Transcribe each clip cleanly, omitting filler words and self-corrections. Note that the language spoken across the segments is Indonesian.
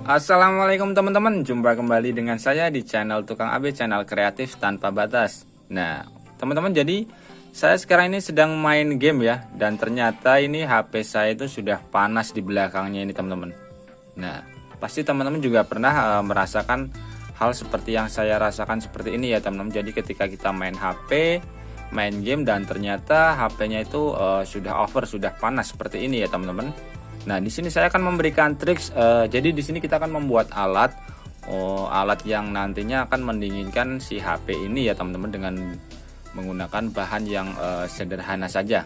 Assalamualaikum teman-teman, jumpa kembali dengan saya di channel Tukang AB, channel kreatif tanpa batas. Nah teman-teman, jadi saya sekarang ini sedang main game ya, dan ternyata ini HP saya itu sudah panas di belakangnya ini teman-teman. Nah pasti teman-teman juga pernah merasakan hal seperti yang saya rasakan seperti ini ya teman-teman. Jadi ketika kita main HP, main game, dan ternyata HP-nya itu sudah over, sudah panas seperti ini ya teman-teman. Nah, di sini saya akan memberikan triks. Jadi di sini kita akan membuat alat yang nantinya akan mendinginkan si HP ini ya teman-teman, dengan menggunakan bahan yang sederhana saja.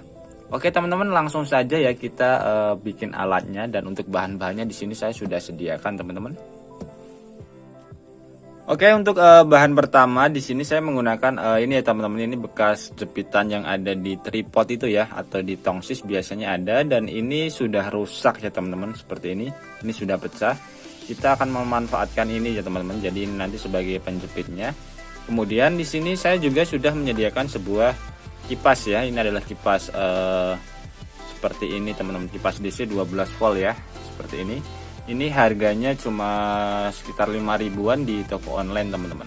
Oke teman-teman, langsung saja ya kita bikin alatnya, dan untuk bahan-bahannya di sini saya sudah sediakan teman-teman. Oke, untuk bahan pertama di sini saya menggunakan ini ya teman-teman, ini bekas jepitan yang ada di tripod itu ya, atau di tongsis biasanya ada, dan ini sudah rusak ya teman-teman, seperti ini sudah pecah. Kita akan memanfaatkan ini ya teman-teman, jadi ini nanti sebagai penjepitnya. Kemudian di sini saya juga sudah menyediakan sebuah kipas ya, ini adalah kipas seperti ini teman-teman, kipas DC 12 volt ya, seperti ini. Ini harganya cuma sekitar 5 ribuan di toko online teman-teman.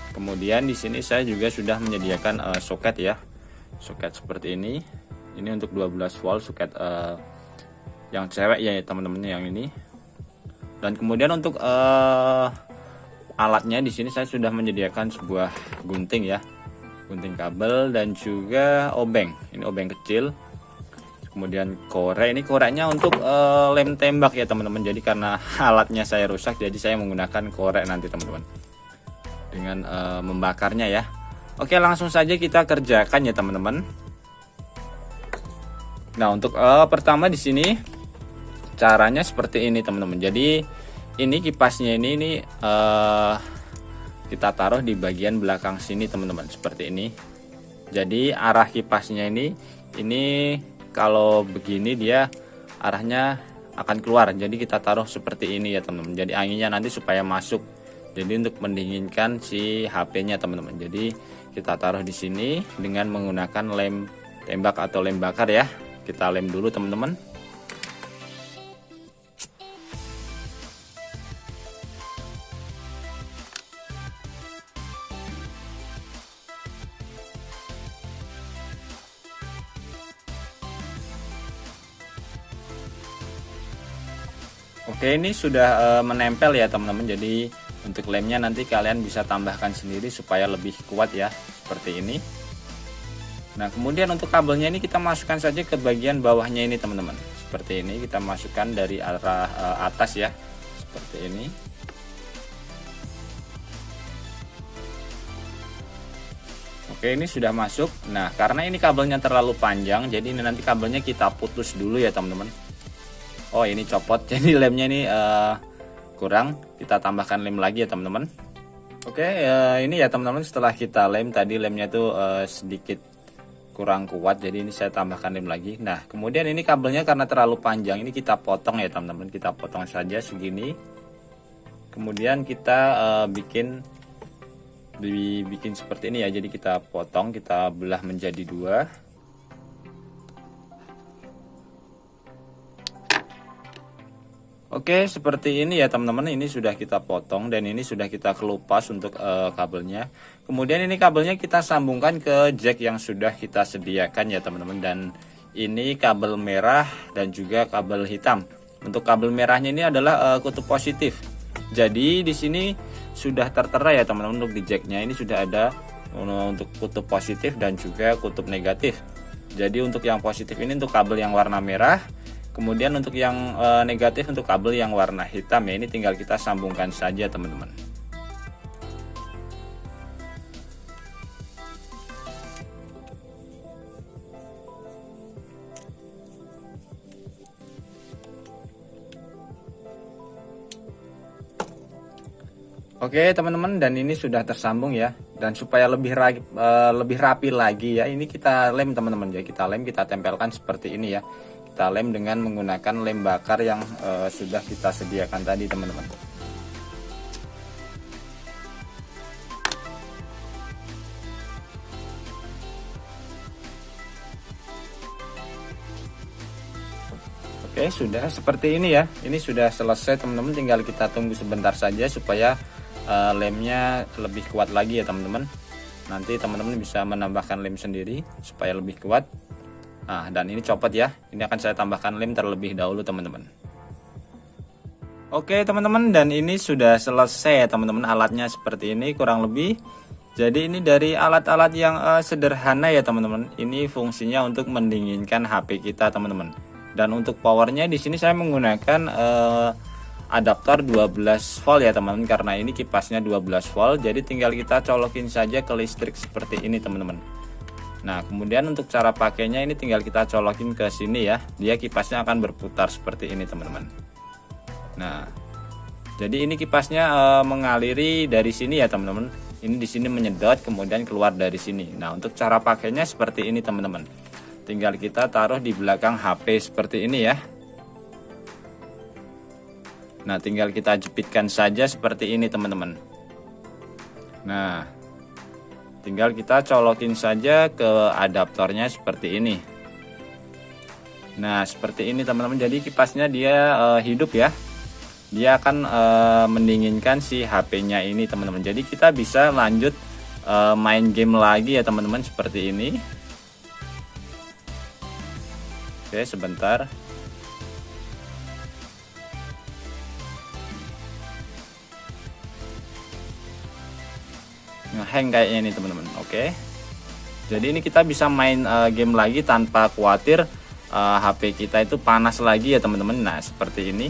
Kemudian di sini saya juga sudah menyediakan soket ya, soket seperti ini. Ini untuk 12 volt soket yang cewek ya teman-teman, yang ini. Dan kemudian untuk alatnya di sini saya sudah menyediakan sebuah gunting ya, gunting kabel, dan juga obeng. Ini obeng kecil. Kemudian korek, ini koreknya untuk lem tembak ya teman-teman. Jadi karena alatnya saya rusak, jadi saya menggunakan korek nanti teman-teman, dengan membakarnya ya. Oke, langsung saja kita kerjakan ya teman-teman. Nah untuk pertama di sini caranya seperti ini teman-teman. Jadi ini kipasnya ini kita taruh di bagian belakang sini teman-teman, seperti ini. Jadi arah kipasnya ini kalau begini dia arahnya akan keluar, jadi kita taruh seperti ini ya teman-teman. Jadi anginnya nanti supaya masuk, jadi untuk mendinginkan si HP-nya teman-teman. Jadi kita taruh di sini dengan menggunakan lem tembak atau lem bakar ya. Kita lem dulu teman-teman. Oke, ini sudah menempel ya teman-teman. Jadi untuk lemnya nanti kalian bisa tambahkan sendiri supaya lebih kuat ya, seperti ini. Nah kemudian untuk kabelnya ini kita masukkan saja ke bagian bawahnya ini teman-teman, seperti ini. Kita masukkan dari arah atas ya, seperti ini. Oke, ini sudah masuk. Nah karena ini kabelnya terlalu panjang, jadi ini nanti kabelnya kita putus dulu ya teman-teman. Oh ini copot, jadi lemnya ini kurang, kita tambahkan lem lagi ya teman-teman. Oke, ini ya teman-teman, setelah kita lem tadi, lemnya itu sedikit kurang kuat, jadi ini saya tambahkan lem lagi. Nah kemudian ini kabelnya karena terlalu panjang, ini kita potong ya teman-teman, kita potong saja segini. Kemudian kita bikin seperti ini ya, jadi kita potong, kita belah menjadi dua. Oke, seperti ini ya teman-teman, ini sudah kita potong dan ini sudah kita kelupas untuk kabelnya. Kemudian ini kabelnya kita sambungkan ke jack yang sudah kita sediakan ya teman-teman, dan ini kabel merah dan juga kabel hitam. Untuk kabel merahnya ini adalah kutub positif. Jadi di sini sudah tertera ya teman-teman, untuk di jacknya ini sudah ada untuk kutub positif dan juga kutub negatif. Jadi untuk yang positif ini untuk kabel yang warna merah. Kemudian untuk yang negatif untuk kabel yang warna hitam ya, ini tinggal kita sambungkan saja teman-teman. Oke teman-teman, dan ini sudah tersambung ya. Dan supaya lebih rapi lagi ya, ini kita lem teman-teman ya, kita tempelkan seperti ini ya. Kita lem dengan menggunakan lem bakar yang sudah kita sediakan tadi teman-teman. Oke, sudah seperti ini ya. Ini sudah selesai teman-teman, tinggal kita tunggu sebentar saja supaya lemnya lebih kuat lagi ya teman-teman. Nanti teman-teman bisa menambahkan lem sendiri supaya lebih kuat. Nah, dan ini copot ya. Ini akan saya tambahkan lem terlebih dahulu teman-teman. Oke teman-teman, dan ini sudah selesai ya teman-teman, alatnya seperti ini kurang lebih. Jadi ini dari alat-alat yang sederhana ya teman-teman. Ini fungsinya untuk mendinginkan HP kita teman-teman. Dan untuk powernya di sini saya menggunakan adaptor 12 volt ya teman-teman, karena ini kipasnya 12 volt. Jadi tinggal kita colokin saja ke listrik seperti ini teman-teman. Nah, kemudian untuk cara pakainya ini tinggal kita colokin ke sini ya. Dia kipasnya akan berputar seperti ini teman-teman. Nah, jadi ini kipasnya mengaliri dari sini ya teman-teman. Ini di sini menyedot kemudian keluar dari sini. Nah, untuk cara pakainya seperti ini teman-teman. Tinggal kita taruh di belakang HP seperti ini ya. Nah, tinggal kita jepitkan saja seperti ini teman-teman. Nah, tinggal kita colokin saja ke adaptornya seperti ini. Nah, seperti ini teman-teman. Jadi kipasnya dia hidup ya. Dia akan mendinginkan si HP-nya ini teman-teman. Jadi kita bisa lanjut main game lagi ya teman-teman, seperti ini. Oke, sebentar. Nge-hang kayaknya ini teman-teman. Oke. Jadi ini kita bisa main game lagi tanpa khawatir HP kita itu panas lagi ya teman-teman. Nah, seperti ini.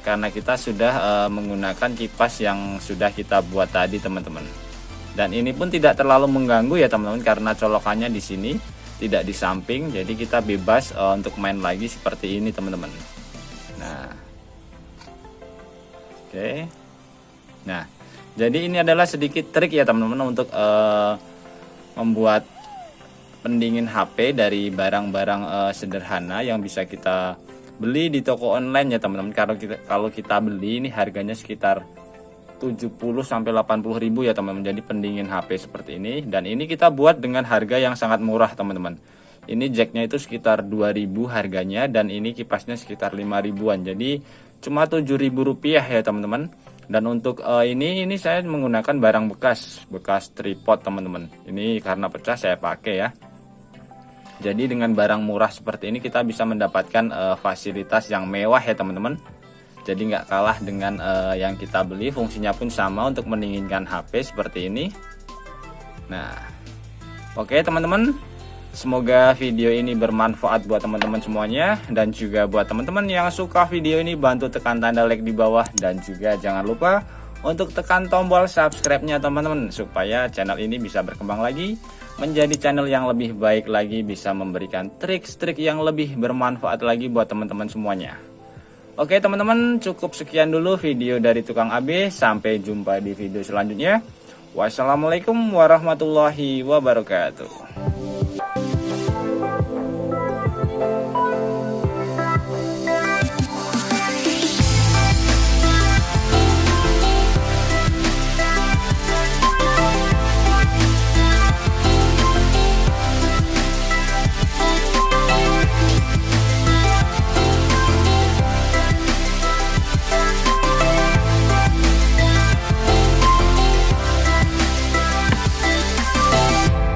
Karena kita sudah menggunakan kipas yang sudah kita buat tadi teman-teman. Dan ini pun tidak terlalu mengganggu ya teman-teman, karena colokannya di sini, tidak di samping. Jadi kita bebas untuk main lagi seperti ini teman-teman. Nah, oke. Nah, jadi ini adalah sedikit trik ya teman-teman untuk membuat pendingin HP dari barang-barang sederhana yang bisa kita beli di toko online ya teman-teman. Kalau kita beli ini harganya sekitar 70 sampai 80 ribu ya teman-teman. Jadi pendingin HP seperti ini, dan ini kita buat dengan harga yang sangat murah teman-teman. Ini jacknya itu sekitar 2000 harganya, dan ini kipasnya sekitar 5 ribuan. Jadi cuma 7.000 rupiah ya teman-teman. Dan untuk ini saya menggunakan barang bekas tripod teman-teman. Ini karena pecah saya pakai ya. Jadi dengan barang murah seperti ini kita bisa mendapatkan fasilitas yang mewah ya teman-teman. Jadi nggak kalah dengan yang kita beli. Fungsinya pun sama untuk mendinginkan HP seperti ini. Nah, oke teman-teman, semoga video ini bermanfaat buat teman-teman semuanya. Dan juga buat teman-teman yang suka video ini, bantu tekan tanda like di bawah. Dan juga jangan lupa untuk tekan tombol subscribe-nya teman-teman, supaya channel ini bisa berkembang lagi menjadi channel yang lebih baik lagi, bisa memberikan trik-trik yang lebih bermanfaat lagi buat teman-teman semuanya. Oke teman-teman, cukup sekian dulu video dari Tukang AB. Sampai jumpa di video selanjutnya. Wassalamualaikum warahmatullahi wabarakatuh.